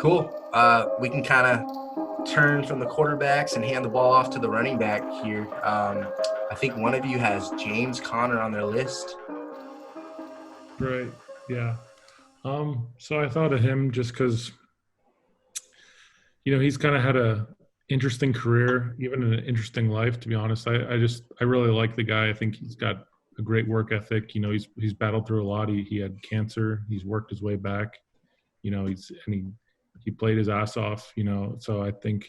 Cool. We can kind of turn from the quarterbacks and hand the ball off to the running back here. I think one of you has James Conner on their list. Right. Yeah. So I thought of him just because, he's kind of had a interesting career, even an interesting life, to be honest. I really like the guy. I think he's got a great work ethic. He's battled through a lot. He had cancer. He's worked his way back. He played his ass off, so I think,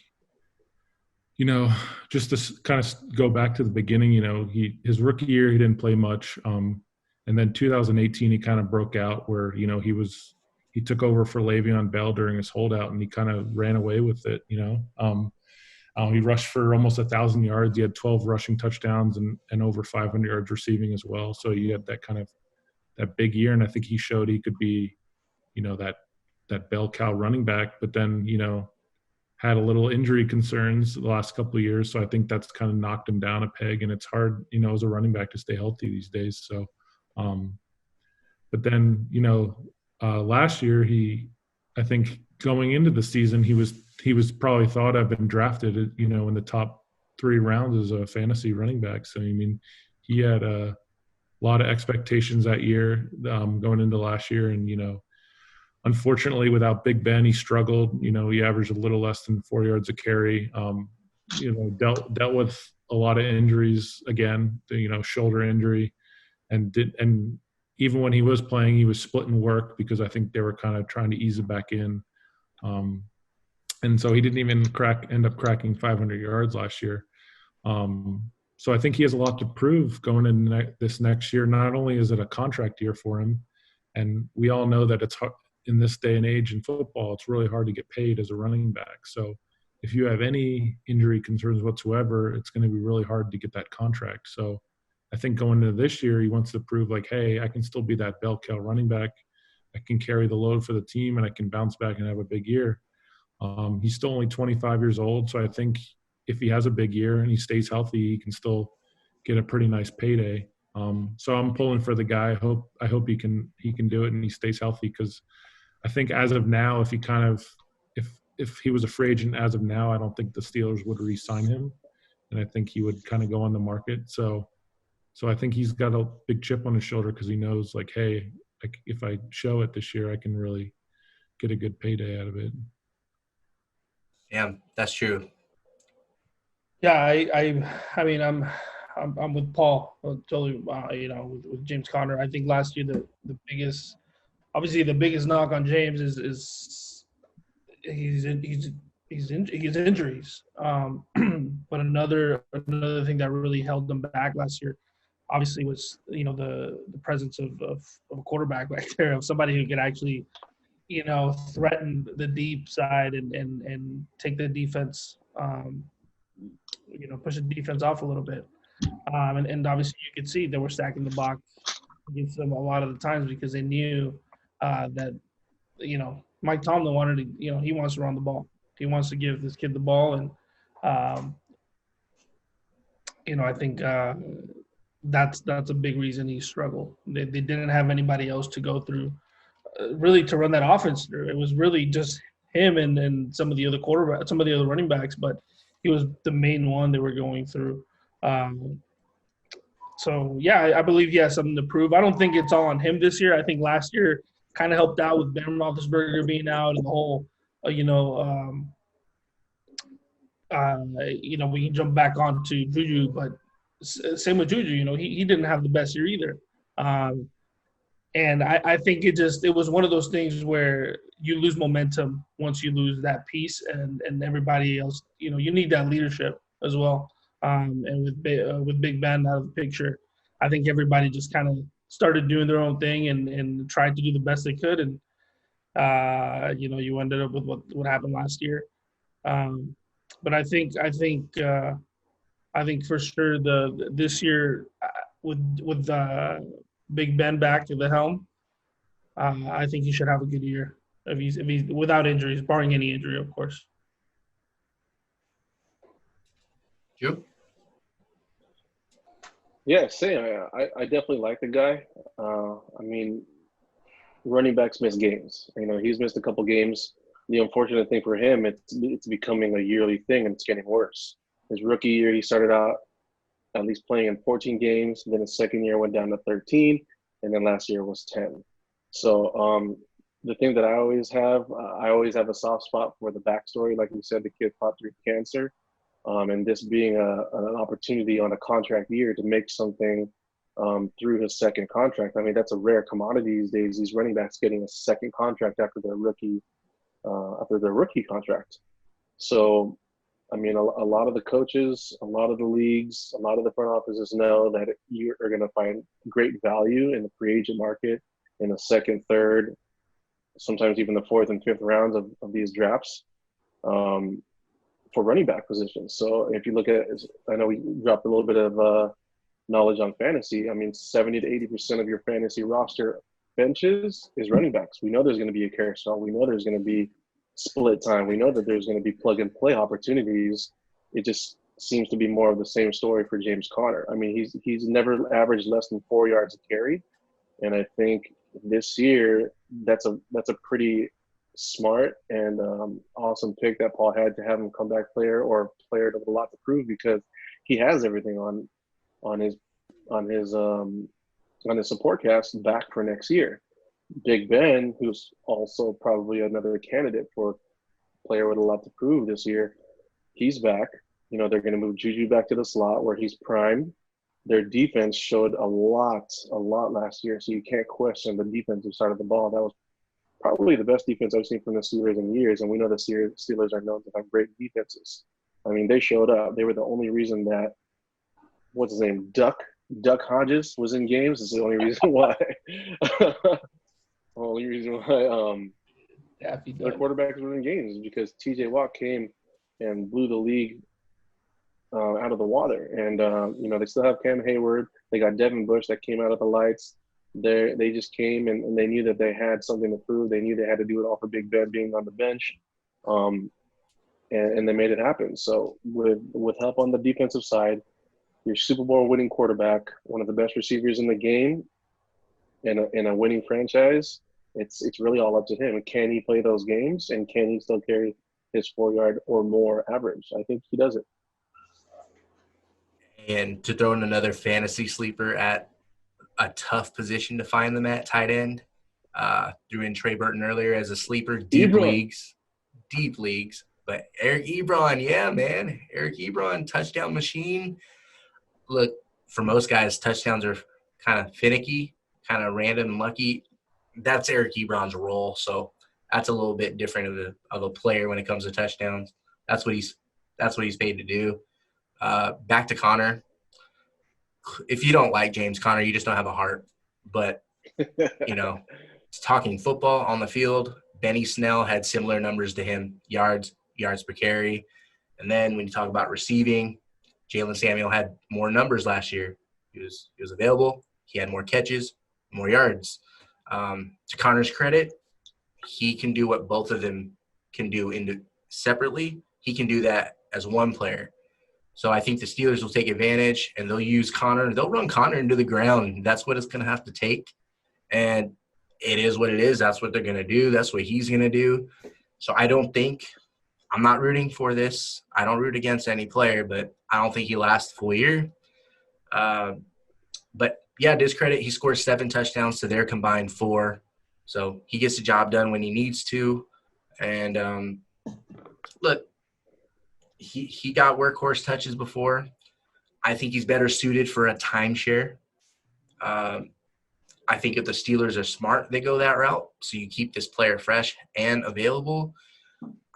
just to kind of go back to the beginning, his rookie year, he didn't play much. And then 2018, he kind of broke out where, he took over for Le'Veon Bell during his holdout and he kind of ran away with it, he rushed for almost 1,000 yards. He had 12 rushing touchdowns and over 500 yards receiving as well. So he had that big year. And I think he showed he could be, that bell cow running back, but then, had a little injury concerns the last couple of years. So I think that's kind of knocked him down a peg, and it's hard, as a running back to stay healthy these days. So, but then, last year I think going into the season, he was probably thought of and drafted, in the top 3 rounds as a fantasy running back. So, he had a lot of expectations that year, going into last year. And, unfortunately, without Big Ben, he struggled. He averaged a little less than 4 yards a carry. Dealt with a lot of injuries again, shoulder injury, and even when he was playing, he was splitting work because I think they were kind of trying to ease it back in. And so he didn't even end up cracking 500 yards last year. So I think he has a lot to prove going in this next year. Not only is it a contract year for him, and we all know that it's hard in this day and age in football, it's really hard to get paid as a running back. So if you have any injury concerns whatsoever, it's going to be really hard to get that contract. So I think going into this year, he wants to prove like, hey, I can still be that bell cow running back. I can carry the load for the team and I can bounce back and have a big year. He's still only 25 years old. So I think if he has a big year and he stays healthy, he can still get a pretty nice payday. So I'm pulling for the guy. I hope he can do it and he stays healthy, because I think as of now, if he was a free agent as of now, I don't think the Steelers would re-sign him, and I think he would kind of go on the market. So I think he's got a big chip on his shoulder because he knows, like, hey, if I show it this year, I can really get a good payday out of it. Yeah, that's true. Yeah, I mean, I'm with Paul totally. With James Conner, I think last year the biggest knock on James is his injuries. But another thing that really held them back last year, obviously, was the presence of a quarterback back there, of somebody who could actually threaten the deep side and take the defense, push the defense off a little bit. And obviously you could see they were stacking the box against them a lot of the times because they knew that Mike Tomlin wanted to, he wants to run the ball. He wants to give this kid the ball, and I think that's a big reason he struggled. They didn't have anybody else to go through, really, to run that offense through. It was really just him and some of the other running backs, but he was the main one they were going through. So, yeah, I believe he has something to prove. I don't think it's all on him this year. I think last year kind of helped out with Ben Roethlisberger being out and the whole, we can jump back onto JuJu, but same with JuJu. He didn't have the best year either. And I think it was one of those things where you lose momentum once you lose that piece, and everybody else, you need that leadership as well. And with Big Ben out of the picture, I think everybody just kind of started doing their own thing and tried to do the best they could. And, you ended up with what happened last year. But I think for sure this year with Big Ben back to the helm, I think he should have a good year if he's without injuries, barring any injury, of course. Joe? Yeah, same. I definitely like the guy. Running backs miss games. He's missed a couple games the unfortunate thing for him, it's becoming a yearly thing, and it's getting worse. His rookie year, he started out at least playing in 14 games. Then his second year went down to 13, and then last year was 10. So the thing that I always have a soft spot for the backstory. Like you said, the kid fought through cancer, and this being an opportunity on a contract year to make something through his second contract. I mean, that's a rare commodity these days. These running backs getting a second contract after their rookie contract. So, I mean, a lot of the coaches, a lot of the leagues, a lot of the front offices know that you are going to find great value in the free agent market in the second, third, sometimes even the fourth and fifth rounds of these drafts for running back positions. So if you look at, I know we dropped a little bit of knowledge on fantasy. I mean, 70 to 80% of your fantasy roster benches is running backs. We know there's going to be a carousel. We know there's going to be split time. We know that there's going to be plug and play opportunities. It just seems to be more of the same story for James Conner. I mean, he's never averaged less than 4 yards a carry, and I think this year that's a pretty smart and awesome pick that Paul had to have him come back player or player with a lot to prove, because he has everything on his support cast back for next year. Big Ben, who's also probably another candidate for player with a lot to prove this year, he's back. You know, they're going to move JuJu back to the slot where he's primed. Their defense showed a lot last year, so you can't question the defensive side of the ball. That was probably the best defense I've seen from the Steelers in years, and we know the Steelers are known to have great defenses. I mean, they showed up. They were the only reason that, what's his name, Duck Hodges was in games. Is the only reason why. Only reason why their quarterbacks were in games is because T.J. Watt came and blew the league out of the water. And, you know, they still have Cam Hayward. They got Devin Bush that came out of the lights. They just came and they knew that they had something to prove. They knew they had to do it all for Big Ben being on the bench. And they made it happen. So with help on the defensive side, your Super Bowl winning quarterback, one of the best receivers in the game, in a winning franchise, it's really all up to him. Can he play those games, and can he still carry his 4-yard or more average? I think he does it. And to throw in another fantasy sleeper at a tough position to find them at, tight end, threw in Trey Burton earlier as a sleeper, deep leagues. But Eric Ebron, yeah, man. Eric Ebron, touchdown machine. Look, for most guys, touchdowns are kind of finicky, kind of random and lucky. That's Eric Ebron's role, so that's a little bit different of a player when it comes to touchdowns. That's what he's paid to do. Back to Conner. If you don't like James Conner, you just don't have a heart. But, you know, talking football on the field, Benny Snell had similar numbers to him, yards per carry. And then when you talk about receiving, Jalen Samuel had more numbers last year. He was available. He had more catches, more yards. To Conner's credit, he can do what both of them can do separately. He can do that as one player. So I think the Steelers will take advantage, and they'll use Conner. They'll run Conner into the ground. That's what it's going to have to take. And it is what it is. That's what they're going to do. That's what he's going to do. So I'm not rooting for this. I don't root against any player, but I don't think he lasts the full year. But, yeah, to his credit, he scores 7 touchdowns to their combined 4. So he gets the job done when he needs to. And, look, he got workhorse touches before. I think he's better suited for a timeshare. I think if the Steelers are smart, they go that route. So you keep this player fresh and available.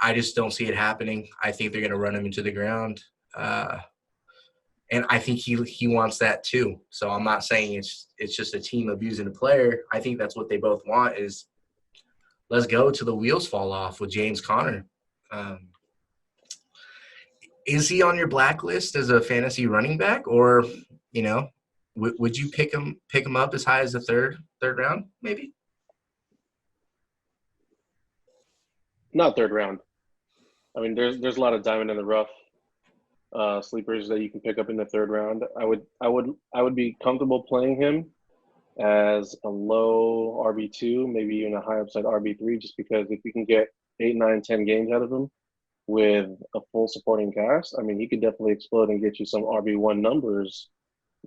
I just don't see it happening. I think they're going to run him into the ground. And I think he wants that too. So I'm not saying it's just a team abusing a player. I think that's what they both want is let's go till the wheels fall off with James Conner. Is he on your blacklist as a fantasy running back, or, you know, would you pick him up as high as the third round, maybe? Not third round. I mean, there's a lot of diamond in the rough sleepers that you can pick up in the third round. I would be comfortable playing him as a low RB2, maybe even a high upside RB3, just because if you can get 8, 9, 10 games out of him with a full supporting cast, I mean, he could definitely explode and get you some RB1 numbers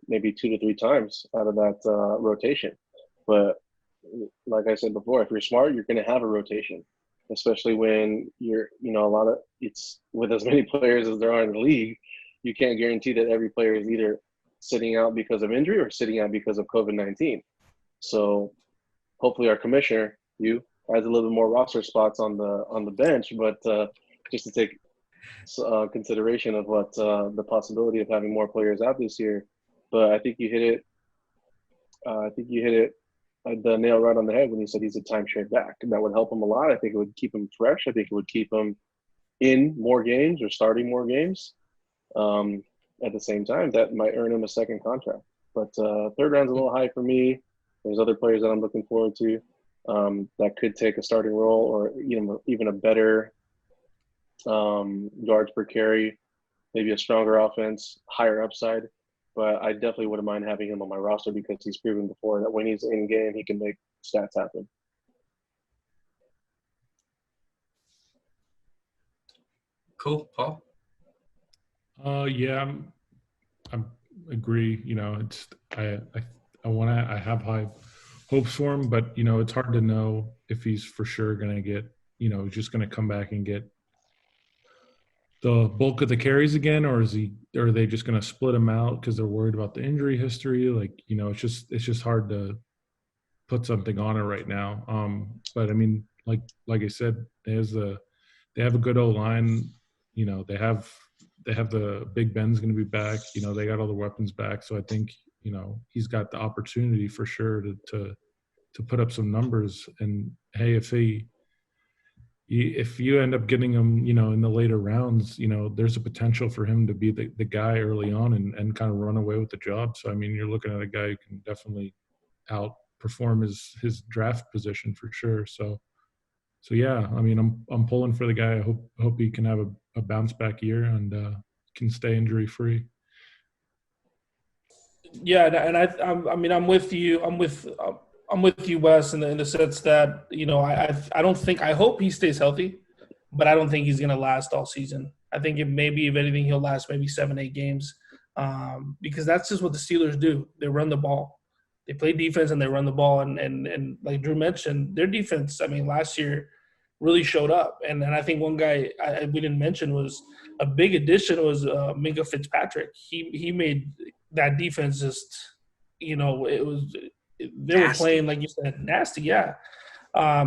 maybe 2 to 3 times out of that rotation. But like I said before, if you're smart, you're going to have a rotation, especially when you're, it's with as many players as there are in the league, you can't guarantee that every player is either sitting out because of injury or sitting out because of COVID-19. So hopefully our commissioner, has a little bit more roster spots on the bench, but just to take consideration of what the possibility of having more players out this year. But I think you hit it. The nail right on the head when you said he's a timeshare back. And that would help him a lot. I think it would keep him fresh. I think it would keep him in more games or starting more games. At the same time, that might earn him a second contract. But third round's a little high for me. There's other players that I'm looking forward to that could take a starting role or even a better yards per carry, maybe a stronger offense, higher upside. But I definitely wouldn't mind having him on my roster because he's proven before that when he's in game, he can make stats happen. Cool, Paul. Yeah, I agree. It's I have high hopes for him, but it's hard to know if he's for sure going to get just going to come back and get the bulk of the carries again, or are they just going to split him out because they're worried about the injury history? It's just hard to put something on it right now. But I mean, like I said, they have a good O-line. They have the Big Ben's going to be back. They got all the weapons back. So I think, he's got the opportunity for sure to put up some numbers. And hey, if you end up getting him, in the later rounds, there's a potential for him to be the guy early on and kind of run away with the job. So, I mean, you're looking at a guy who can definitely outperform his draft position for sure. So yeah, I mean, I'm pulling for the guy. I hope he can have a bounce back year and can stay injury free. Yeah, and I'm with you. I'm with you, Wes, in the sense that I hope he stays healthy, but I don't think he's going to last all season. I think if anything, he'll last maybe 7-8 games, because that's just what the Steelers do. They run the ball, they play defense, and they run the ball. And like Drew mentioned, their defense, I mean, last year really showed up. And I think one guy we didn't mention was a big addition was Minka Fitzpatrick. He made that defense just, they were playing, like you said, nasty. Yeah.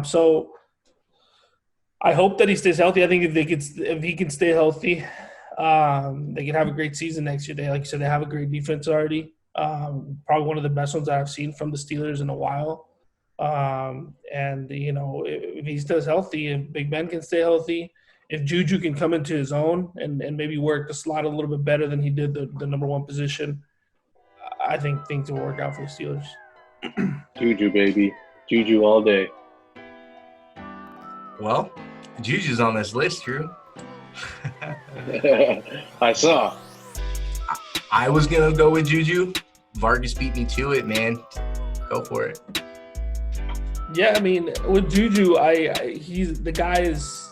So I hope that he stays healthy. I think if he can stay healthy, they can have a great season next year. Like you said, they have a great defense already. Probably one of the best ones that I've seen from the Steelers in a while. And if he stays healthy, if Big Ben can stay healthy, if JuJu can come into his own and maybe work the slot a little bit better than he did the number one position, I think things will work out for the Steelers. JuJu, baby. JuJu all day. Well, JuJu's on this list, Drew. I saw. I was going to go with JuJu. Vargas beat me to it, man. Go for it. Yeah, I mean, with JuJu, he's the guy is,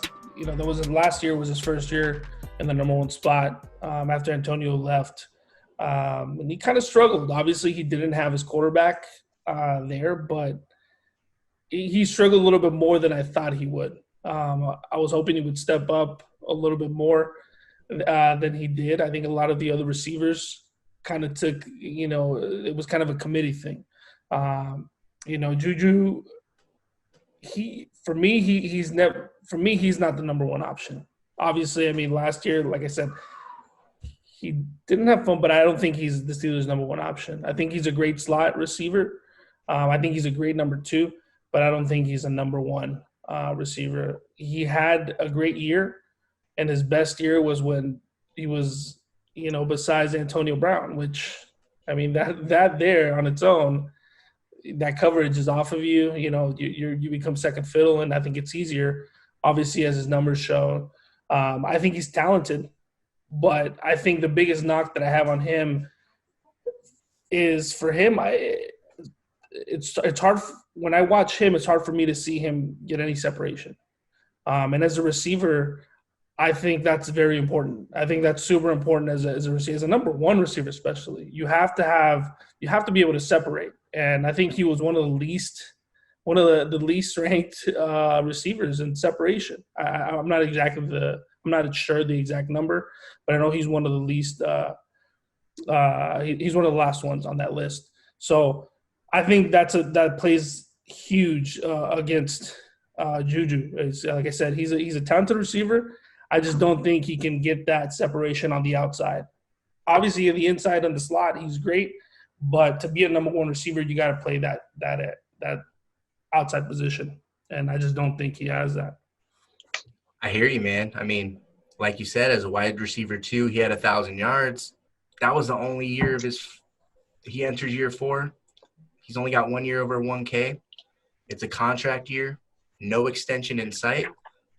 last year was his first year in the number one spot after Antonio left. And he kind of struggled. Obviously, he didn't have his quarterback there, but he struggled a little bit more than I thought he would. I was hoping he would step up a little bit more than he did. I think a lot of the other receivers kind of took, it was kind of a committee thing. JuJu, he's not the number one option. Obviously, I mean, last year, like I said, he didn't have fun, but I don't think he's the Steelers' number one option. I think he's a great slot receiver. I think he's a great number two, but I don't think he's a number one receiver. He had a great year, and his best year was when he was, besides Antonio Brown, which, I mean, that there on its own, that coverage is off of you. You become second fiddle, and I think it's easier, obviously, as his numbers show. I think he's talented. But I think the biggest knock that I have on him is for him, it's hard when I watch him. It's hard for me to see him get any separation. And as a receiver, I think that's very important. I think that's super important as a receiver, as a number one receiver, especially. You have to be able to separate. And I think he was one of the least ranked receivers in separation. I'm not sure the exact number, but I know he's one of the least. He's one of the last ones on that list. So I think that plays huge against JuJu. Like I said, he's a talented receiver. I just don't think he can get that separation on the outside. Obviously, on the inside on the slot, he's great. But to be a number one receiver, you got to play that outside position, and I just don't think he has that. I hear you, man. I mean, like you said, as a wide receiver too, he had 1,000 yards. That was the only year of he entered year 4. He's only got 1 year over 1K. It's a contract year, no extension in sight.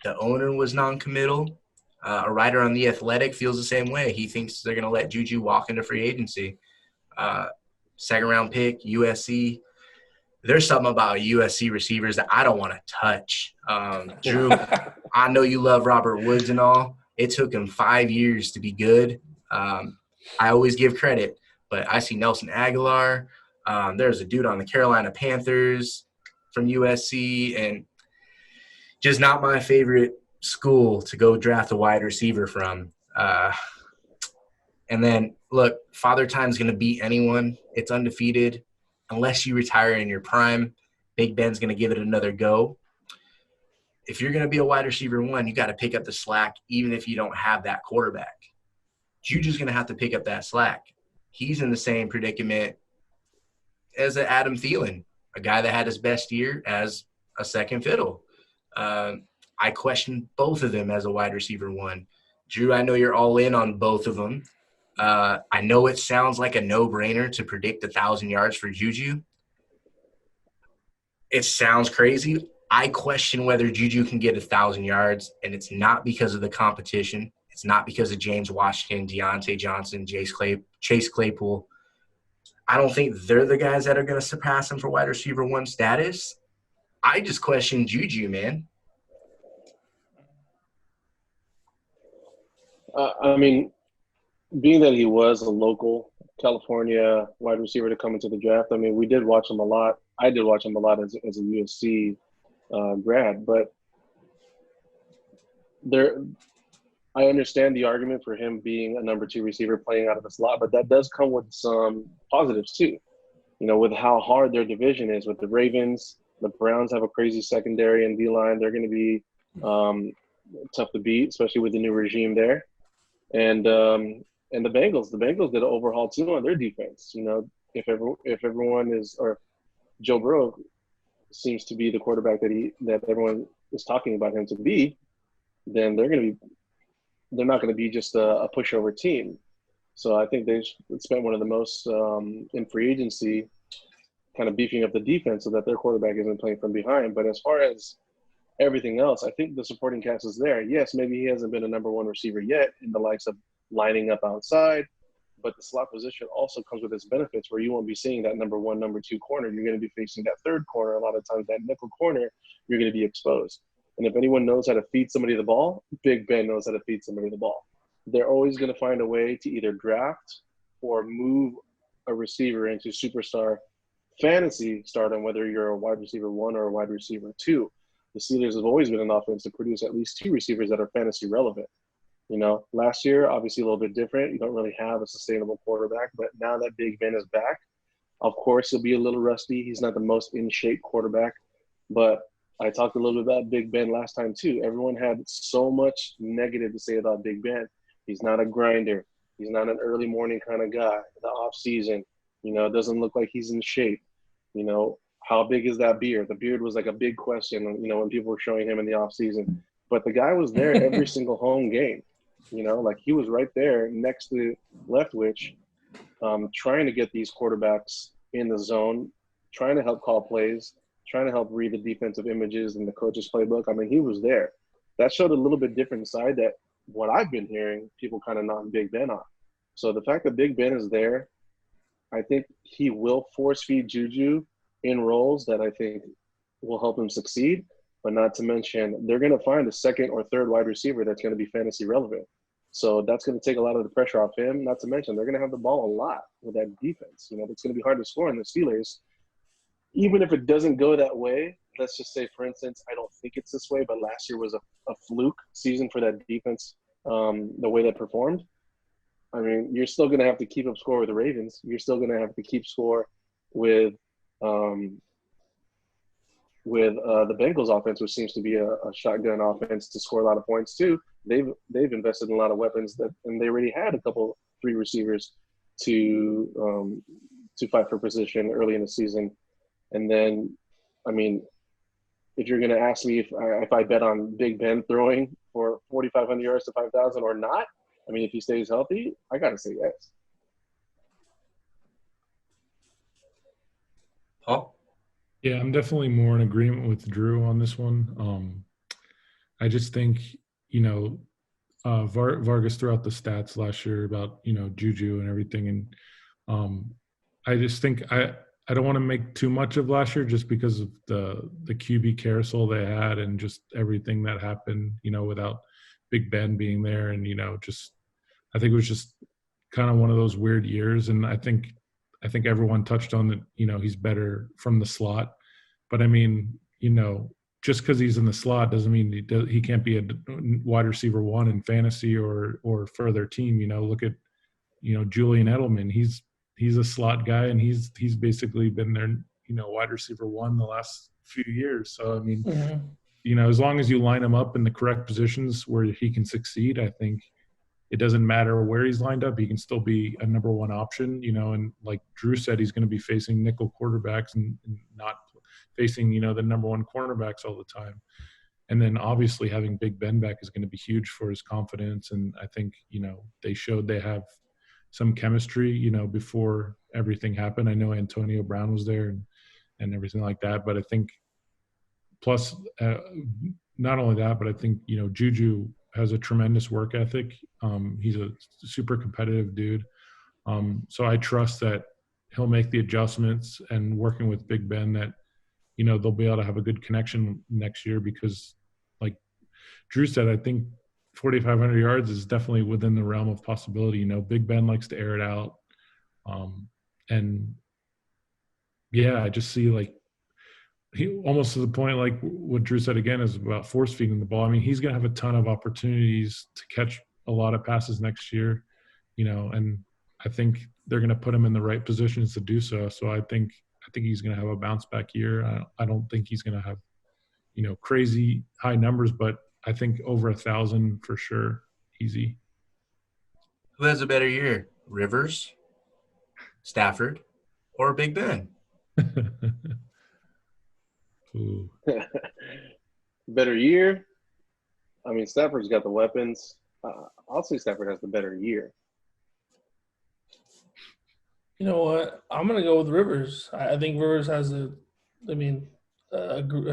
The owner was non-committal. A writer on The Athletic feels the same way. He thinks they're going to let JuJu walk into free agency. Second-round pick, USC. There's something about USC receivers that I don't want to touch. Drew, I know you love Robert Woods and all. It took him 5 years to be good. I always give credit, but I see Nelson Aguilar. There's a dude on the Carolina Panthers from USC, and just not my favorite school to go draft a wide receiver from. And then, look, Father Time's going to beat anyone. It's undefeated. Unless you retire in your prime, Big Ben's going to give it another go. If you're going to be a wide receiver 1, you got to pick up the slack even if you don't have that quarterback. JuJu's going to have to pick up that slack. He's in the same predicament as Adam Thielen, a guy that had his best year as a second fiddle. I question both of them as a wide receiver 1. Drew, I know you're all in on both of them. I know it sounds like a no-brainer to predict 1,000 yards for JuJu. It sounds crazy. I question whether JuJu can get 1,000 yards, and it's not because of the competition. It's not because of James Washington, Deontay Johnson, Chase Claypool. I don't think they're the guys that are going to surpass him for wide receiver 1 status. I just question JuJu, man. I mean, being that he was a local California wide receiver to come into the draft, I mean, we did watch him a lot. I did watch him a lot as a USC grad, but I understand the argument for him being a number 2 receiver playing out of the slot, but that does come with some positives too. You know, with how hard their division is with the Ravens, the Browns have a crazy secondary and D-line. They're going to be tough to beat, especially with the new regime there. And the Bengals did an overhaul too on their defense. You know, if everyone is, or Joe Burrow seems to be the quarterback that everyone is talking about him to be, then they're not going to be just a pushover team. So I think they spent one of the most in free agency kind of beefing up the defense so that their quarterback isn't playing from behind. But as far as everything else, I think the supporting cast is there. Yes, maybe he hasn't been a number 1 receiver yet in the likes of lining up outside, but the slot position also comes with its benefits where you won't be seeing that number 1, number 2 corner. You're going to be facing that third corner. A lot of times that nickel corner, you're going to be exposed. And if anyone knows how to feed somebody the ball, Big Ben knows how to feed somebody the ball. They're always going to find a way to either draft or move a receiver into superstar fantasy stardom, whether you're a wide receiver 1 or a wide receiver 2. The Steelers have always been an offense to produce at least 2 receivers that are fantasy relevant. You know, last year, obviously a little bit different. You don't really have a sustainable quarterback, but now that Big Ben is back, of course, he'll be a little rusty. He's not the most in-shape quarterback, but I talked a little bit about Big Ben last time too. Everyone had so much negative to say about Big Ben. He's not a grinder. He's not an early morning kind of guy. The off season, you know, it doesn't look like he's in shape. You know, how big is that beard? The beard was like a big question, you know, when people were showing him in the off season. But the guy was there every single home game. You know, like he was right there next to Leftwich, trying to get these quarterbacks in the zone, trying to help call plays, trying to help read the defensive images and the coach's playbook. I mean, he was there. That showed a little bit different side that what I've been hearing, people kind of knock Big Ben on. So the fact that Big Ben is there, I think he will force feed JuJu in roles that I think will help him succeed. but not to mention they're going to find a second or third wide receiver that's going to be fantasy relevant. So that's going to take a lot of the pressure off him. Not to mention they're going to have the ball a lot with that defense. It's going to be hard to score in the Steelers. Even if it doesn't go that way, let's just say, for instance, I don't think it's this way, but last year was a fluke season for that defense, the way they performed. I mean, you're still going to have to keep up score with the Ravens. You're still going to have to keep score with the Bengals offense, which seems to be a shotgun offense to score a lot of points too. They've invested in a lot of weapons and they already had three receivers to fight for position early in the season. And then, I mean, if you're going to ask me if I bet on Big Ben throwing for 4,500 yards to 5,000 or not, I mean, if he stays healthy, I got to say yes. Paul? Yeah, I'm definitely more in agreement with Drew on this one. I just think, Vargas threw out the stats last year about, JuJu and everything. And I just think I don't want to make too much of last year just because of the QB carousel they had and just everything that happened, without Big Ben being there. And, I think it was just kind of one of those weird years. And I think everyone touched on that, he's better from the slot. But I mean, just because he's in the slot doesn't mean he can't be a wide receiver one in fantasy or for their team. Look at, Julian Edelman. He's a slot guy, and he's basically been their, wide receiver one the last few years. So, I mean, as long as you line him up in the correct positions where he can succeed, I think it doesn't matter where he's lined up. He can still be a number one option, and like Drew said, he's going to be facing nickel quarterbacks and not facing, the number one cornerbacks all the time. And then obviously having Big Ben back is going to be huge for his confidence. And I think, they showed they have some chemistry, before everything happened. I know Antonio Brown was there and everything like that. But I think plus not only that, but I think, JuJu has a tremendous work ethic. He's a super competitive dude. So I trust that he'll make the adjustments and working with Big Ben that, they'll be able to have a good connection next year because like Drew said, I think 4,500 yards is definitely within the realm of possibility. Big Ben likes to air it out. And yeah, I just see like he almost to the point, like what Drew said again, is about force feeding the ball. I mean, he's going to have a ton of opportunities to catch a lot of passes next year, and I think they're going to put him in the right positions to do so. So I think he's going to have a bounce back year. I don't think he's going to have, crazy high numbers, but I think over 1,000 for sure. Easy. Who has a better year, Rivers, Stafford, or Big Ben? Ooh. Better year? I mean, Stafford's got the weapons. I'll say Stafford has the better year. You know what? I'm gonna go with Rivers. I think Rivers has a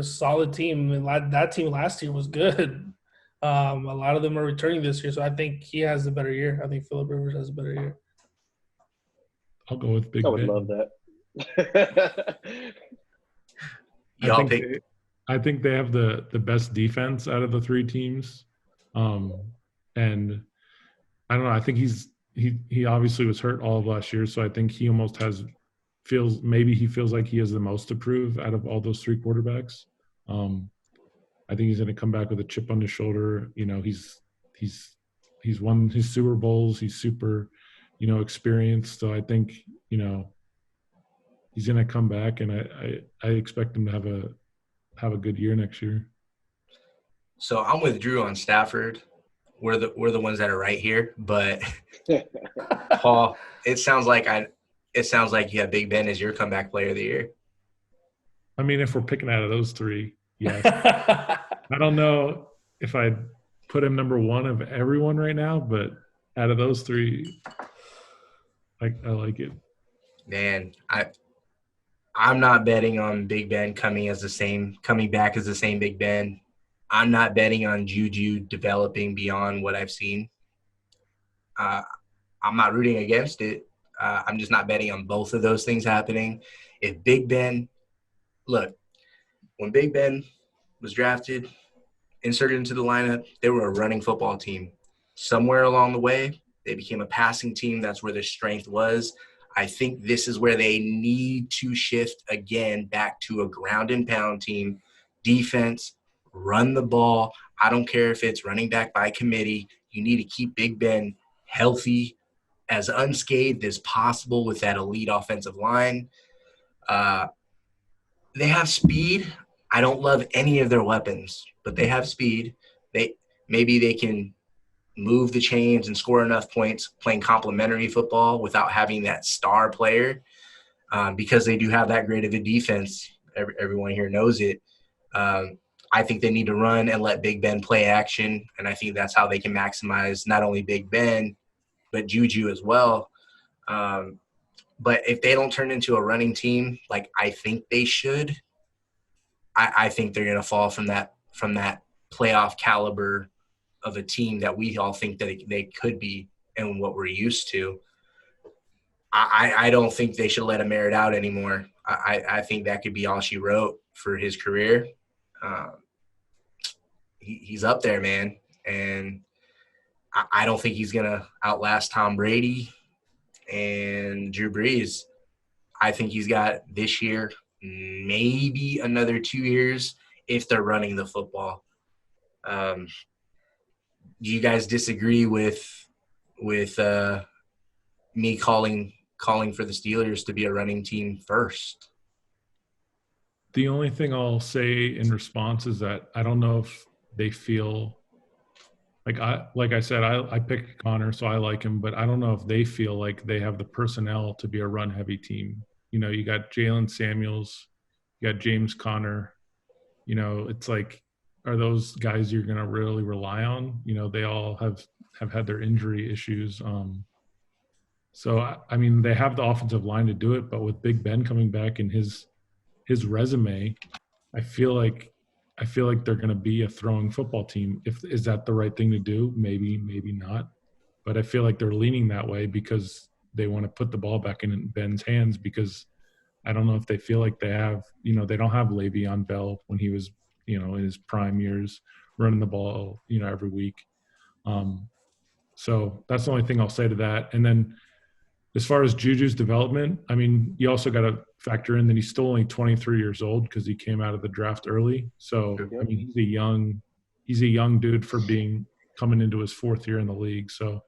solid team. And that team last year was good. A lot of them are returning this year, so I think he has the better year. I think Phillip Rivers has a better year. I'll go with Big Ben. I would love that. I think they have the best defense out of the three teams. And I don't know. I think he obviously was hurt all of last year, so I think he almost feels like he has the most to prove out of all those three quarterbacks. I think he's going to come back with a chip on his shoulder. He's won his Super Bowls. He's super, experienced. So I think, he's going to come back, and I expect him to have a good year next year. So I'm with Drew on Stafford. We're the ones that are right here, but Paul, it sounds like you have Big Ben as your comeback player of the year. I mean, if we're picking out of those three, yes. I don't know if I'd put him number one of everyone right now, but out of those three, I like it. Man, I'm not betting on Big Ben coming back as the same Big Ben. I'm not betting on JuJu developing beyond what I've seen. I'm not rooting against it. I'm just not betting on both of those things happening. If Big Ben – look, when Big Ben was drafted, inserted into the lineup, they were a running football team. Somewhere along the way, they became a passing team. That's where their strength was. I think this is where they need to shift again back to a ground and pound team. Defense, run the ball. I don't care if it's running back by committee. You need to keep Big Ben healthy, as unscathed as possible with that elite offensive line. They have speed. I don't love any of their weapons, but they have speed. Maybe they can move the chains and score enough points playing complementary football without having that star player, because they do have that great of a defense. Everyone here knows it. I think they need to run and let Big Ben play action, and I think that's how they can maximize not only Big Ben but JuJu as well. But if they don't turn into a running team like I think they should, I think they're going to fall from that playoff caliber of a team that we all think that they could be and what we're used to. I don't think they should let him air it out anymore. I think that could be all she wrote for his career. He's up there, man. And I don't think he's going to outlast Tom Brady and Drew Brees. I think he's got this year, maybe another 2 years if they're running the football. Do you guys disagree with me calling for the Steelers to be a running team first? The only thing I'll say in response is that I don't know if they feel like I said, I picked Connor, so I like him, but I don't know if they feel like they have the personnel to be a run-heavy team. You know, you got Jalen Samuels, you got James Conner. You know, it's like, are those guys you're going to really rely on? You know, they all have had their injury issues. So, I mean, they have the offensive line to do it, but with Big Ben coming back in his resume, I feel like they're going to be a throwing football team. Is that the right thing to do? Maybe not. But I feel like they're leaning that way because they want to put the ball back in Ben's hands, because I don't know if they feel like they have, you know, they don't have Le'Veon Bell when he was, you know, in his prime years running the ball, you know, every week. So that's the only thing I'll say to that. And then as far as Juju's development, I mean, you also got to factor in that he's still only 23 years old because he came out of the draft early. So, I mean, he's a young dude for coming into his fourth year in the league. So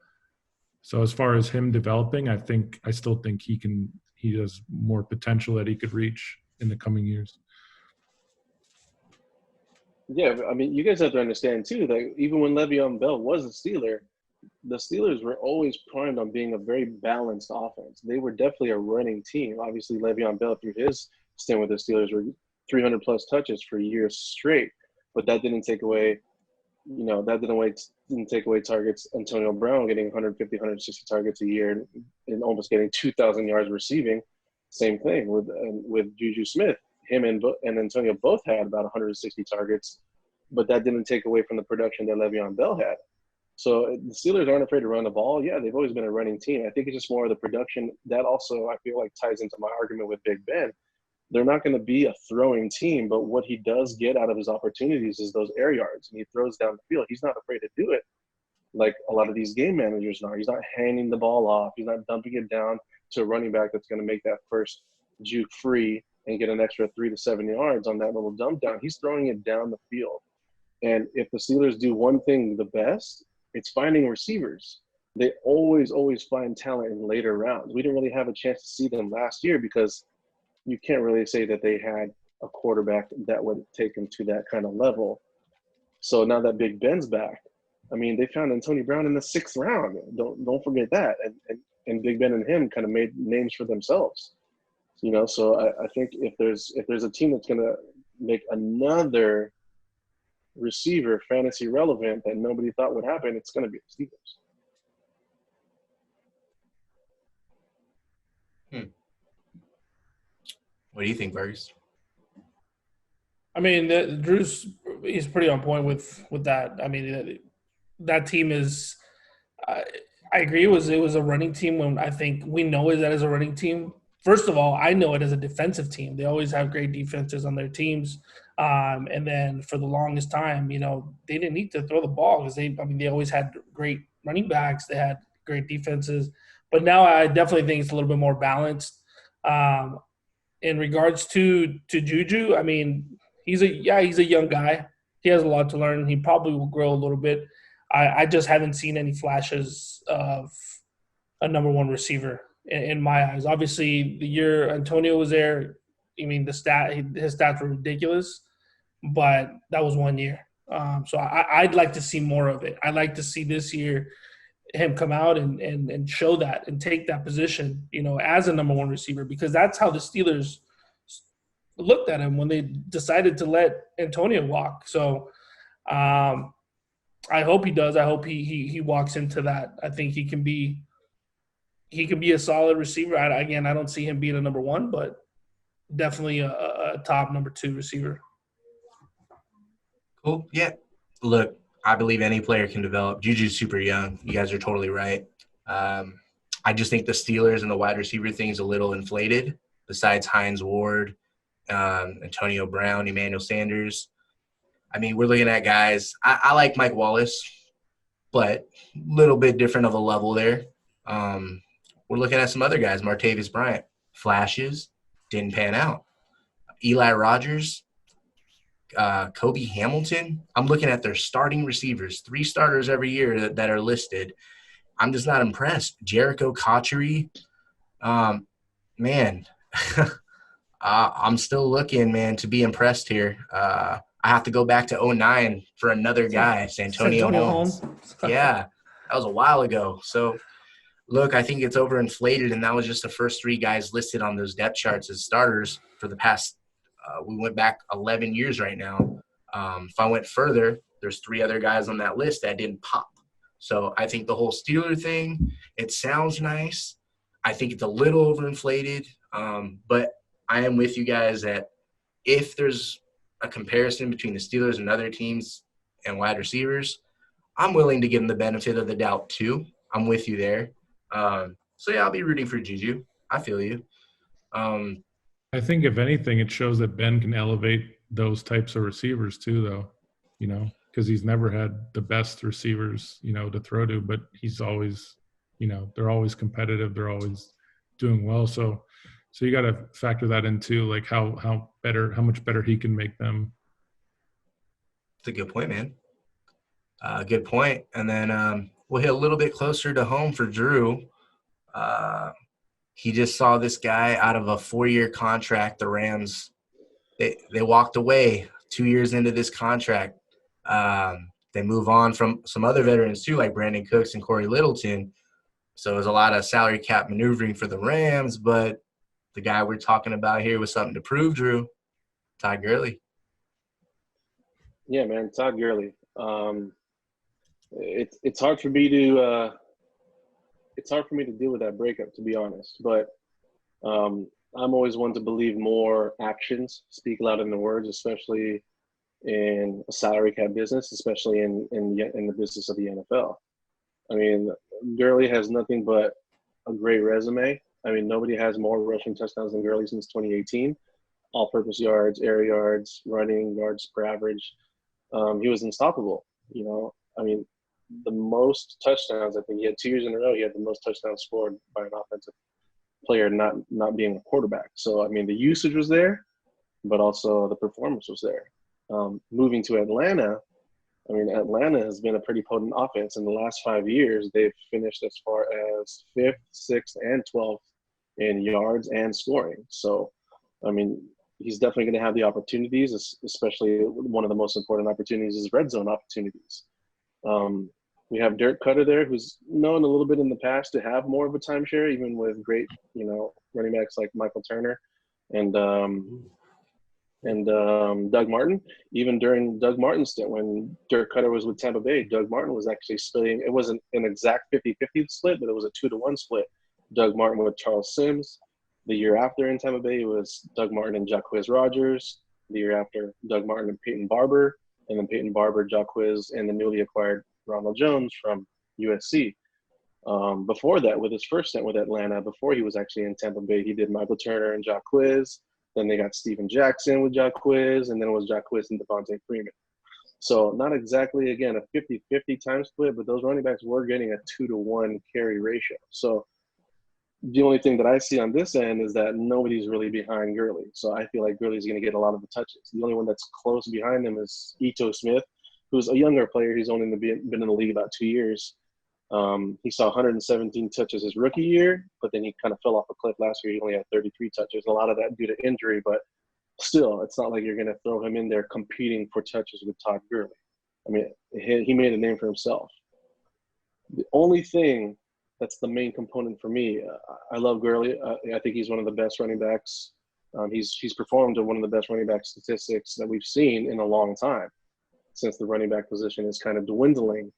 as far as him developing, I still think he has more potential that he could reach in the coming years. Yeah, I mean, you guys have to understand too that even when Le'Veon Bell was a Steeler, the Steelers were always primed on being a very balanced offense. They were definitely a running team. Obviously, Le'Veon Bell, through his stint with the Steelers, were 300-plus touches for years straight. But that didn't take away, you know, didn't take away targets. Antonio Brown getting 150, 160 targets a year and almost getting 2,000 yards receiving. Same thing with JuJu Smith. Him and Antonio both had about 160 targets, but that didn't take away from the production that Le'Veon Bell had. So the Steelers aren't afraid to run the ball. Yeah, they've always been a running team. I think it's just more of the production. That also, I feel like, ties into my argument with Big Ben. They're not going to be a throwing team, but what he does get out of his opportunities is those air yards, and he throws down the field. He's not afraid to do it like a lot of these game managers are. He's not handing the ball off. He's not dumping it down to a running back that's going to make that first juke free and get an extra 3 to 7 yards on that little dump down. He's throwing it down the field. And if the Steelers do one thing the best, it's finding receivers. They always find talent in later rounds. We didn't really have a chance to see them last year because you can't really say that they had a quarterback that would take them to that kind of level. So now that Big Ben's back, I mean, they found Antonio Brown in the 6th round. Don't forget that. And Big Ben and him kind of made names for themselves. You know, so I think if there's a team that's going to make another receiver fantasy relevant that nobody thought would happen, it's going to be the Steelers. What do you think, Vargas? I mean, Drew's he's pretty on point with that. I mean, that team is. I agree. It was a running team when I think we know that as a running team first of all, I know it as a defensive team. They always have great defenses on their teams. And then for the longest time, you know, they didn't need to throw the ball because they always had great running backs. They had great defenses. But now I definitely think it's a little bit more balanced. In regards to JuJu, I mean, he's a young guy. He has a lot to learn. He probably will grow a little bit. I just haven't seen any flashes of a number one receiver in my eyes. Obviously, the year Antonio was there, I mean, his stats were ridiculous, but that was 1 year. So I'd like to see more of it. I'd like to see this year him come out and show that and take that position, you know, as a number one receiver, because that's how the Steelers looked at him when they decided to let Antonio walk. So I hope he does. I hope he walks into that. I think he can be a solid receiver. I don't see him being a number one, but definitely a top number two receiver. Cool. Yeah. Look, I believe any player can develop. JuJu's super young. You guys are totally right. I just think the Steelers and the wide receiver thing is a little inflated. Besides Hines Ward, Antonio Brown, Emmanuel Sanders. I mean, we're looking at guys. I like Mike Wallace, but a little bit different of a level there. We're looking at some other guys. Martavis Bryant, flashes, didn't pan out. Eli Rogers, Kobe Hamilton. I'm looking at their starting receivers, 3 starters every year that are listed. I'm just not impressed. Jericho Cotchery, man, I'm still looking, man, to be impressed here. I have to go back to 2009 for another guy, Santonio Holmes. Yeah, that was a while ago. So, look, I think it's overinflated, and that was just the first 3 guys listed on those depth charts as starters for the past we went back 11 years right now. If I went further, there's 3 other guys on that list that didn't pop. So I think the whole Steeler thing, it sounds nice. I think it's a little overinflated, but I am with you guys that if there's a comparison between the Steelers and other teams and wide receivers, I'm willing to give them the benefit of the doubt too. I'm with you there. So, yeah, I'll be rooting for JuJu. I feel you. I think if anything, it shows that Ben can elevate those types of receivers too, though, you know, because he's never had the best receivers, you know, to throw to, but he's always, you know, they're always competitive. They're always doing well. So you got to factor that into like how much better he can make them. It's a good point, man. Good point. And then we'll hit a little bit closer to home for Drew. He just saw this guy out of a 4-year contract. The Rams, they walked away 2 years into this contract. They move on from some other veterans too, like Brandon Cooks and Corey Littleton. So it was a lot of salary cap maneuvering for the Rams, but the guy we're talking about here was something to prove, Drew. Todd Gurley. Yeah, man, Todd Gurley. It's hard for me to deal with that breakup, to be honest. But I'm always one to believe more actions speak louder than words, especially in a salary cap business, especially in the business of the NFL. I mean, Gurley has nothing but a great resume. I mean, nobody has more rushing touchdowns than Gurley since 2018. All-purpose yards, air yards, running yards per average. He was unstoppable. You know, I mean, the most touchdowns, I think he had 2 years in a row, he had the most touchdowns scored by an offensive player not being a quarterback. So, I mean, the usage was there, but also the performance was there. Moving to Atlanta, I mean, Atlanta has been a pretty potent offense. In the last 5 years, they've finished as far as 5th, 6th, and 12th in yards and scoring. So, I mean, he's definitely going to have the opportunities, especially one of the most important opportunities is red zone opportunities. We have Dirk Cutter there, who's known a little bit in the past to have more of a timeshare, even with great, you know, running backs like Michael Turner and Doug Martin. Even during Doug Martin's stint, when Dirk Cutter was with Tampa Bay, Doug Martin was actually splitting. It wasn't an exact 50-50 split, but it was a 2-to-1 split. Doug Martin with Charles Sims. The year after in Tampa Bay, it was Doug Martin and Jacquizz Rodgers. The year after, Doug Martin and Peyton Barber. And then Peyton Barber, Jacquizz, and the newly acquired Ronald Jones from USC. Before that, with his first stint with Atlanta, before he was actually in Tampa Bay, he did Michael Turner and Jacquizz. Then they got Steven Jackson with Jacquizz, and then it was Jacquizz and Devontae Freeman. So not exactly, again, a 50-50 time split, but those running backs were getting a 2-to-1 carry ratio. So the only thing that I see on this end is that nobody's really behind Gurley. So I feel like Gurley's going to get a lot of the touches. The only one that's close behind him is Ito Smith, who's a younger player. He's only been in the league about 2 years. He saw 117 touches his rookie year, but then he kind of fell off a cliff last year. He only had 33 touches. A lot of that due to injury, but still, it's not like you're going to throw him in there competing for touches with Todd Gurley. I mean, he made a name for himself. The only thing that's the main component for me, I love Gurley. I think he's one of the best running backs. He's performed at one of the best running back statistics that we've seen in a long time, since the running back position is kind of dwindling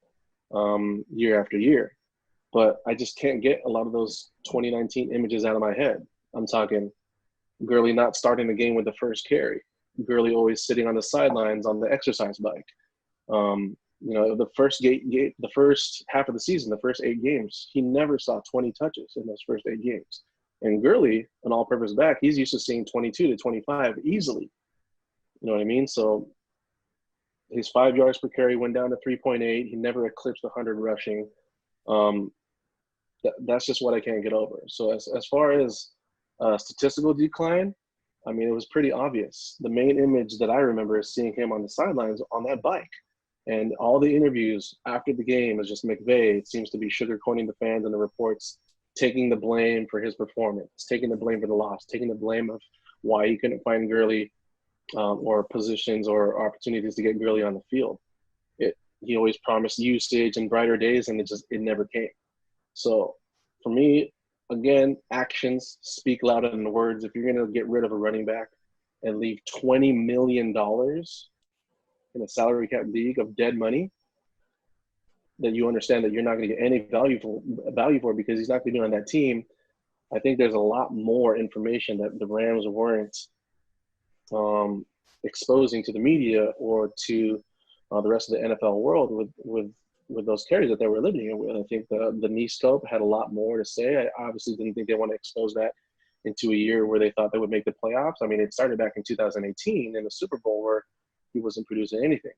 year after year. But I just can't get a lot of those 2019 images out of my head. I'm talking Gurley not starting the game with the first carry, Gurley always sitting on the sidelines on the exercise bike. The first half of the season, the first 8 games, he never saw 20 touches in those first 8 games. And Gurley, an all-purpose back, he's used to seeing 22 to 25 easily. You know what I mean? So his 5 yards per carry went down to 3.8. He never eclipsed 100 rushing. That's just what I can't get over. So as far as statistical decline, I mean, it was pretty obvious. The main image that I remember is seeing him on the sidelines on that bike. And all the interviews after the game is just McVay. It seems to be sugarcoating the fans and the reports, taking the blame for his performance, taking the blame for the loss, taking the blame of why he couldn't find Gurley or positions or opportunities to get Gurley on the field. He always promised usage and brighter days, and it never came. So for me, again, actions speak louder than words. If you're going to get rid of a running back and leave $20 million in a salary cap league of dead money, that you understand that you're not going to get any value for because he's not going to be on that team. I think there's a lot more information that the Rams weren't exposing to the media or to the rest of the NFL world with those carries that they were living with. I think the knee scope had a lot more to say. I obviously didn't think they want to expose that into a year where they thought they would make the playoffs. I mean, it started back in 2018 in the Super Bowl where he wasn't producing anything.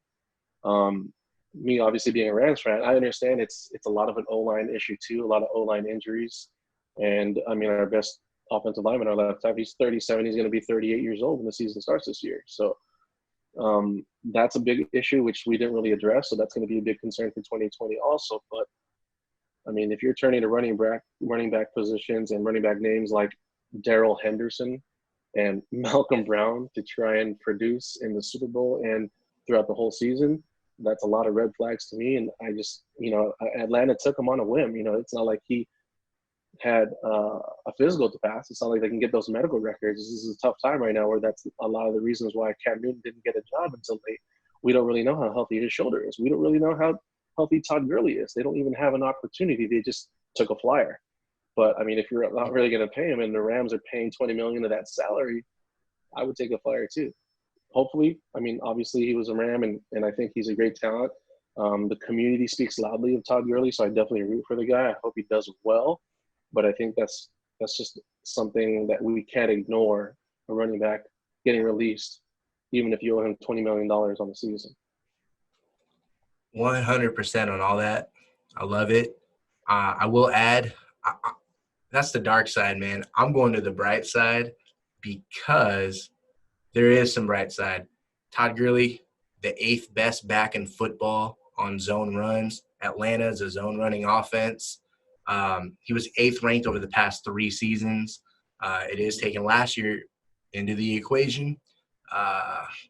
Me obviously being a Rams fan, I understand it's a lot of an O-line issue too, a lot of O-line injuries. And I mean, our best offensive lineman, our left tackle, he's 37. He's going to be 38 years old when the season starts this year. So that's a big issue, which we didn't really address. So that's going to be a big concern for 2020 also. But I mean, if you're turning to running back positions and running back names like Darrell Henderson and Malcolm Brown to try and produce in the Super Bowl and throughout the whole season, that's a lot of red flags to me. And I just, Atlanta took him on a whim. It's not like he had a physical to pass. It's not like they can get those medical records. This is a tough time right now where that's a lot of the reasons why Cam Newton didn't get a job until late. We don't really know how healthy his shoulder is. We don't really know how healthy Todd Gurley is. They don't even have an opportunity. They just took a flyer. But, I mean, if you're not really going to pay him and the Rams are paying $20 million of that salary, I would take a flyer too. Hopefully, I mean, obviously he was a Ram and I think he's a great talent. The community speaks loudly of Todd Gurley, so I definitely root for the guy. I hope he does well. But I think that's just something that we can't ignore, a running back getting released, even if you owe him $20 million on the season. 100% on all that. I love it. I will add, that's the dark side, man. I'm going to the bright side because there is some bright side. Todd Gurley, the 8th best back in football on zone runs. Atlanta is a zone running offense. He was 8th ranked over the past 3 seasons. It is taking last year into the equation.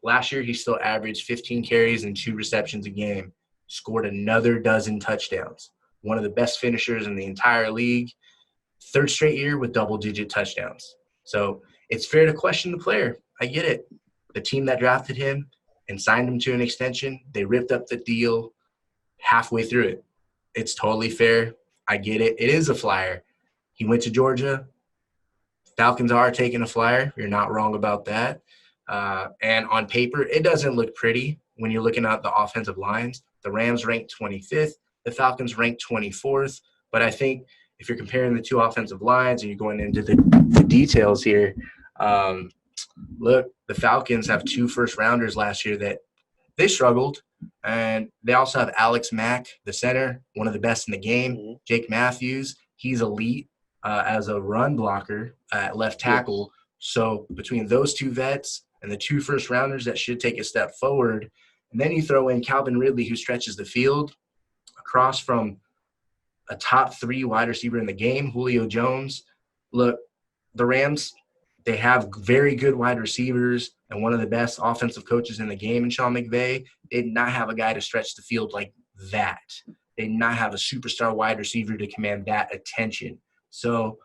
Last year, he still averaged 15 carries and 2 receptions a game, scored another dozen touchdowns. One of the best finishers in the entire league. 3rd straight year with double-digit touchdowns. So it's fair to question the player. I get it. The team that drafted him and signed him to an extension, they ripped up the deal halfway through it. It's totally fair. I get it. It is a flyer. He went to Georgia. Falcons are taking a flyer. You're not wrong about that. And on paper, it doesn't look pretty when you're looking at the offensive lines. The Rams ranked 25th. The Falcons ranked 24th. But I think if you're comparing the two offensive lines and you're going into the details here, look, the Falcons have 2 first-rounders last year that they struggled. And they also have Alex Mack, the center, one of the best in the game. Mm-hmm. Jake Matthews, he's elite as a run blocker at left tackle. So between those 2 vets and the 2 first-rounders that should take a step forward, and then you throw in Calvin Ridley, who stretches the field across from a top 3 wide receiver in the game, Julio Jones. Look, the Rams, they have very good wide receivers and one of the best offensive coaches in the game in Sean McVay. They did not have a guy to stretch the field like that. They did not have a superstar wide receiver to command that attention. So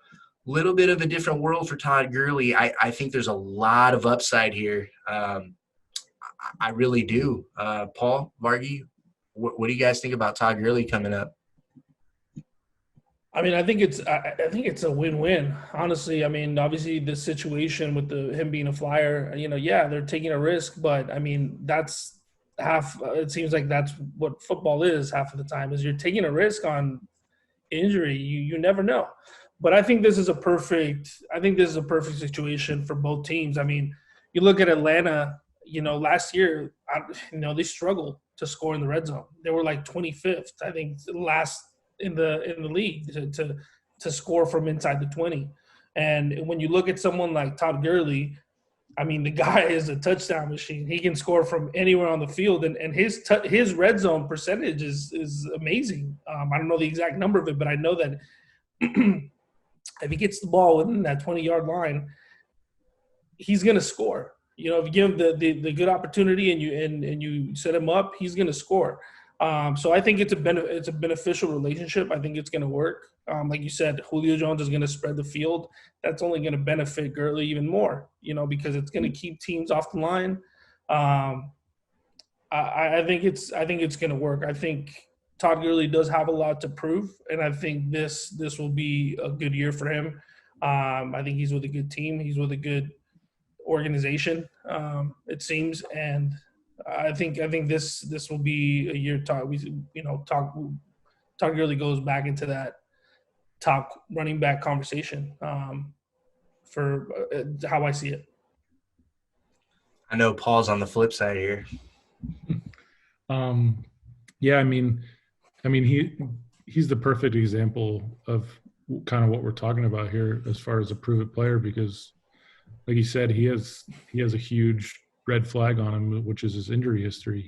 a little bit of a different world for Todd Gurley. I think there's a lot of upside here. I really do. Paul, Vargy, what do you guys think about Todd Gurley coming up? I mean, I think it's a win-win. Honestly, I mean, obviously the situation with him being a Flyer, they're taking a risk, but I mean, that's half. It seems like that's what football is half of the time, is you're taking a risk on injury. You never know. But I think this is a perfect situation for both teams. I mean, you look at Atlanta, last year, they struggled to score in the red zone. They were like 25th, I think, last in the league to score from inside the 20. And when you look at someone like Todd Gurley, I mean, the guy is a touchdown machine. He can score from anywhere on the field, and his red zone percentage is amazing. I don't know the exact number of it, but I know that if he gets the ball within that 20-yard line, he's going to score. If you give him the good opportunity and you set him up, he's going to score. So I think it's a beneficial relationship. I think it's going to work. Like you said, Julio Jones is going to spread the field. That's only going to benefit Gurley even more, because it's going to keep teams off the line. I think it's going to work. I think Todd Gurley does have a lot to prove, and I think this will be a good year for him. I think he's with a good team. He's with a good organization, it seems, and I think this will be a year. Todd Gurley goes back into that top running back conversation for how I see it. I know Paul's on the flip side here. Yeah, I mean, he's the perfect example of kind of what we're talking about here as far as a prove it player, because, like you said, he has a huge red flag on him, which is his injury history,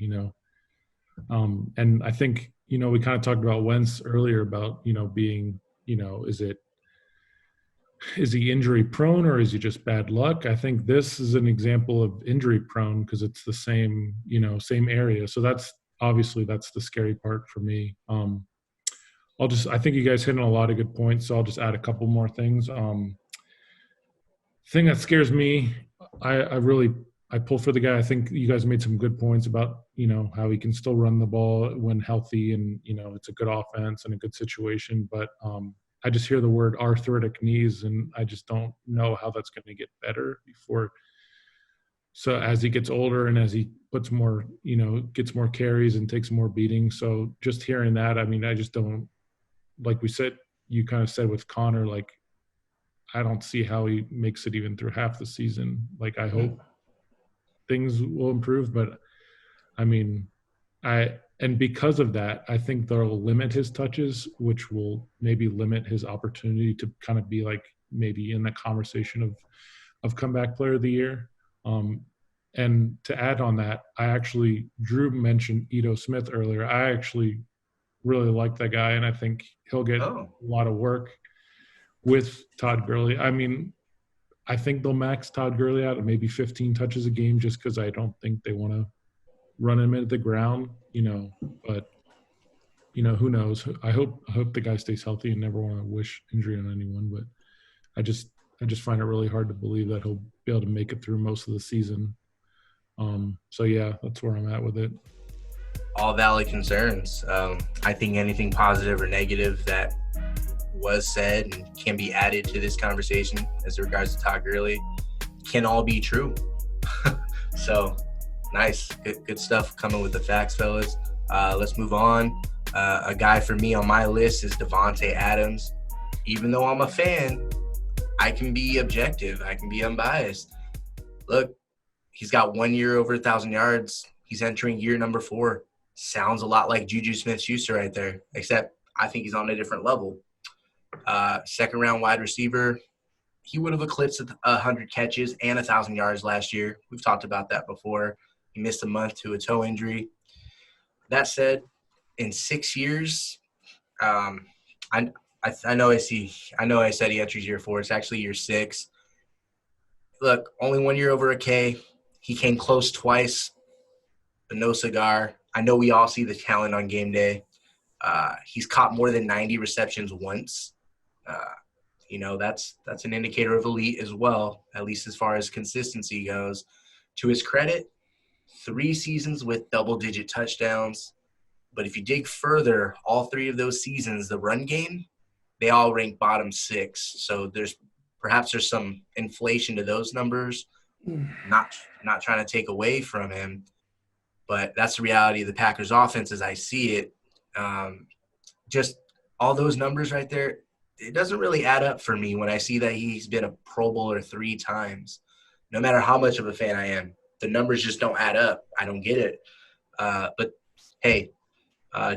and I think, we kind of talked about Wentz earlier about, being, is he injury prone or is he just bad luck? I think this is an example of injury prone because it's the same area. So that's the scary part for me. I think you guys hit on a lot of good points, so I'll just add a couple more things. Thing that scares me, I pull for the guy. I think you guys made some good points about, how he can still run the ball when healthy and, it's a good offense and a good situation. But I just hear the word arthritic knees, and I just don't know how that's going to get better before. So as he gets older and as he puts more, gets more carries and takes more beatings. So just hearing that, I mean, I just don't, like we said, you kind of said with Connor, like, I don't see how he makes it even through half the season. Like, I hope things will improve, but I mean, and because of that, I think they'll limit his touches, which will maybe limit his opportunity to kind of be like maybe in the conversation of comeback player of the year. And to add on that, Drew mentioned Ito Smith earlier. I actually really like that guy, and I think he'll get a lot of work with Todd Gurley. I mean, I think they'll max Todd Gurley out at maybe 15 touches a game just because I don't think they want to run him into the ground, but, who knows? I hope the guy stays healthy and never want to wish injury on anyone, but I just find it really hard to believe that he'll be able to make it through most of the season. So yeah, that's where I'm at with it. All valid concerns. I think anything positive or negative that was said and can be added to this conversation as regards to Todd Gurley can all be true. So nice, good stuff coming with the facts, fellas. Let's move on. A guy for me on my list is Davante Adams. Even though I'm a fan, I can be objective. I can be unbiased. Look, he's got 1 year over 1,000 yards. He's entering year number 4. Sounds a lot like JuJu Smith-Schuster right there, except I think he's on a different level. Second-round wide receiver. He would have eclipsed 100 catches and 1,000 yards last year. We've talked about that before. He missed a month to a toe injury. That said, in 6 years, I know I said he enters year 4. It's actually year 6. Look, only 1 year over a K. He came close twice, but no cigar. I know we all see the talent on game day. He's caught more than 90 receptions once. That's an indicator of elite as well, at least as far as consistency goes. To his credit, 3 seasons with double-digit touchdowns. But if you dig further, all 3 of those seasons, the run game, they all rank bottom 6. So there's some inflation to those numbers. Not trying to take away from him, but that's the reality of the Packers offense as I see it. Just all those numbers right there, it doesn't really add up for me when I see that he's been a Pro Bowler 3 times. No matter how much of a fan I am, the numbers just don't add up. I don't get it. But hey,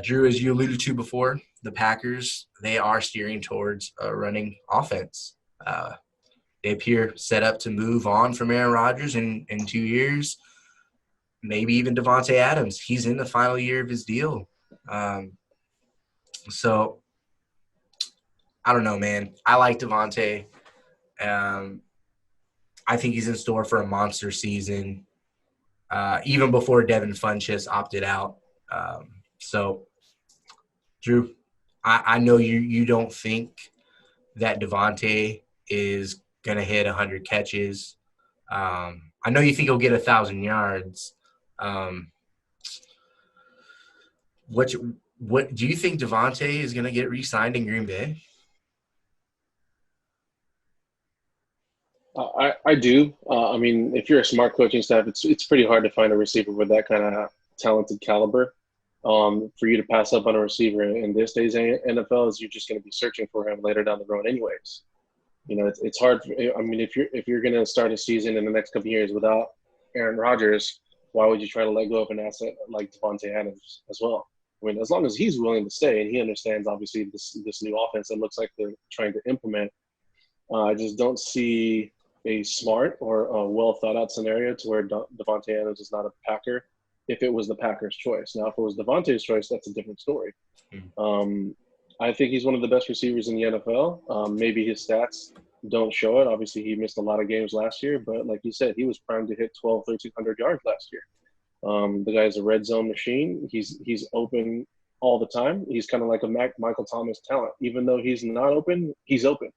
Drew, as you alluded to before, the Packers, they are steering towards a running offense. They appear set up to move on from Aaron Rodgers in 2 years, maybe even Davante Adams. He's in the final year of his deal. So I don't know, man. I like Davante. I think he's in store for a monster season, even before Devin Funchess opted out. So, Drew, I know you don't think that Davante is going to hit 100 catches. I know you think he'll get 1,000 yards. What do you think Davante is going to get re-signed in Green Bay? I do. I mean, if you're a smart coaching staff, it's pretty hard to find a receiver with that kind of talented caliber. For you to pass up on a receiver in this day's NFL is you're just going to be searching for him later down the road, anyways. It's hard. If you're going to start a season in the next couple of years without Aaron Rodgers, why would you try to let go of an asset like Davante Adams as well? I mean, as long as he's willing to stay and he understands, obviously, this new offense that looks like they're trying to implement, I just don't see a smart or a well-thought-out scenario to where Davante Adams is not a Packer if it was the Packers' choice. Now, if it was Davante's choice, that's a different story. I think he's one of the best receivers in the NFL. Maybe his stats don't show it. Obviously, he missed a lot of games last year, but like you said, he was primed to hit 1,300 yards last year. The guy's a red zone machine. He's open all the time. He's kind of like a Michael Thomas talent. Even though he's not open, he's open.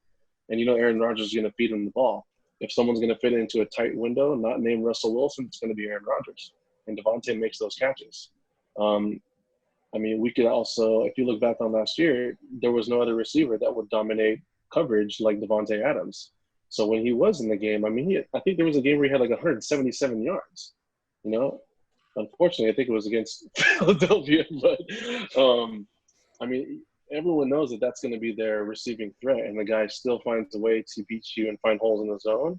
And Aaron Rodgers is going to feed him the ball. If someone's going to fit into a tight window, not named Russell Wilson, it's going to be Aaron Rodgers. And Davante makes those catches. We could also, if you look back on last year, there was no other receiver that would dominate coverage like Davante Adams. So when he was in the game, I think there was a game where he had like 177 yards. Unfortunately, I think it was against Philadelphia. But, everyone knows that that's going to be their receiving threat, and the guy still finds a way to beat you and find holes in the zone.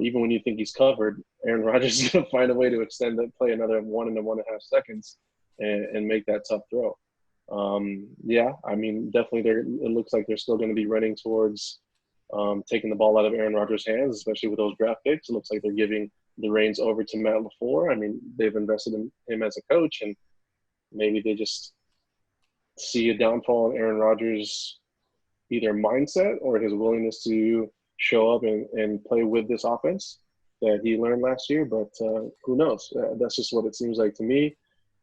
Even when you think he's covered, Aaron Rodgers is going to find a way to extend the play another 1 and 1.5 seconds and make that tough throw. Definitely it looks like they're still going to be running towards taking the ball out of Aaron Rodgers' hands, especially with those draft picks. It looks like they're giving the reins over to Matt LaFleur. They've invested in him as a coach, and maybe they just see a downfall in Aaron Rodgers' either mindset or his willingness to show up and play with this offense that he learned last year. But who knows? That's just what it seems like to me.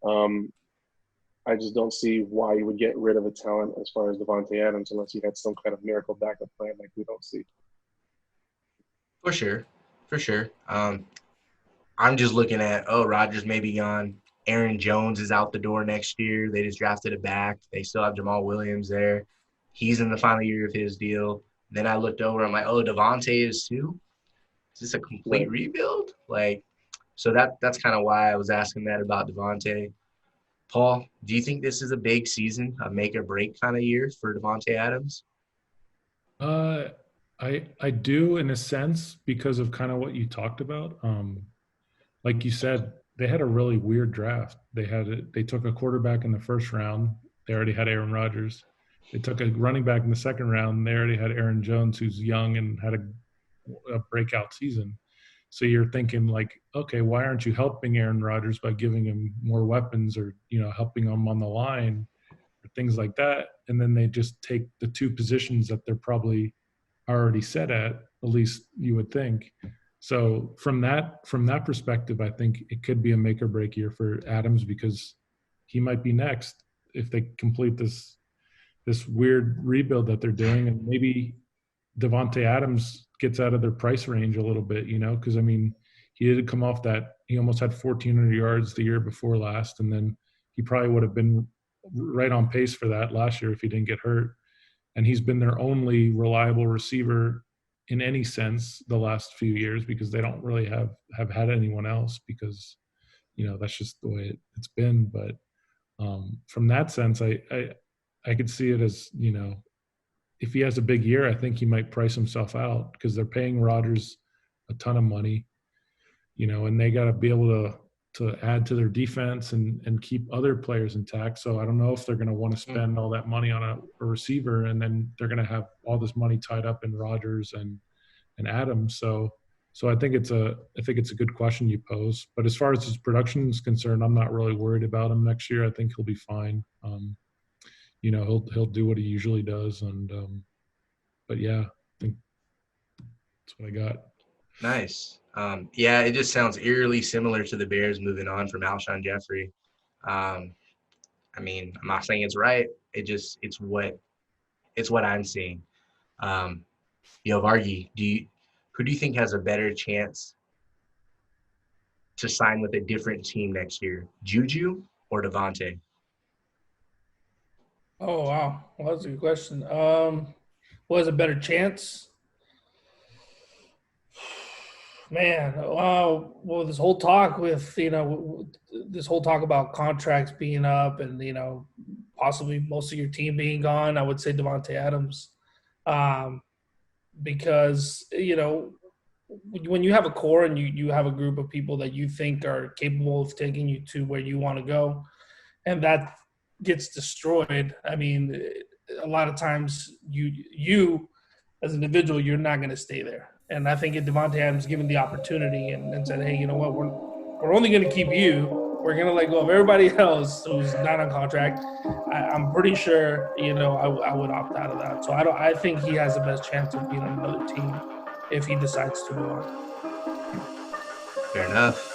I just don't see why you would get rid of a talent as far as Davante Adams unless you had some kind of miracle backup plan like we don't see. For sure. I'm just looking at, Rodgers may be gone. Aaron Jones is out the door next year. They just drafted a back. They still have Jamal Williams there. He's in the final year of his deal. Then I looked over. I'm like, Davante is too? Is this a complete rebuild? So that's kind of why I was asking that about Davante. Paul, do you think this is a big season, a make or break kind of year for Davante Adams? I do in a sense because of kind of what you talked about. Like you said, they had a really weird draft. They took a quarterback in the first round. They already had Aaron Rodgers. They took a running back in the second round. They already had Aaron Jones, who's young and had a breakout season. So you're thinking like, okay, why aren't you helping Aaron Rodgers by giving him more weapons or, helping him on the line or things like that? And then they just take the two positions that they're probably already set at least you would think. So from that perspective, I think it could be a make or break year for Adams because he might be next if they complete this weird rebuild that they're doing, and maybe Davante Adams gets out of their price range a little bit, because he did come off that he almost had 1,400 yards the year before last, and then he probably would have been right on pace for that last year if he didn't get hurt. And he's been their only reliable receiver in any sense the last few years because they don't really have had anyone else because, that's just the way it's been. But from that sense, I could see it as, if he has a big year, I think he might price himself out because they're paying Rodgers a ton of money, and they got to be able to add to their defense and keep other players intact. So I don't know if they're going to want to spend all that money on a receiver, and then they're going to have all this money tied up in Rodgers and Adams. So I think it's a good question you pose. But as far as his production is concerned, I'm not really worried about him next year. I think he'll be fine. He'll do what he usually does. And but yeah, I think that's what I got. Nice. Yeah, it just sounds eerily similar to the Bears moving on from Alshon Jeffrey. I'm not saying it's right. It's what I'm seeing. Vargy, who do you think has a better chance to sign with a different team next year, JuJu or Davante? Oh wow, well, that's a good question. What is a better chance? Man, well, this whole talk about contracts being up and possibly most of your team being gone, I would say Davante Adams, because when you have a core and you have a group of people that you think are capable of taking you to where you want to go, and that gets destroyed. A lot of times you as an individual, you're not going to stay there. And I think if Davante Adams given the opportunity and said, hey, you know what, we're only going to keep you. We're going to let go of everybody else who's not on contract. I'm pretty sure, I would opt out of that. So I think he has the best chance of being on another team if he decides to go on. Fair enough.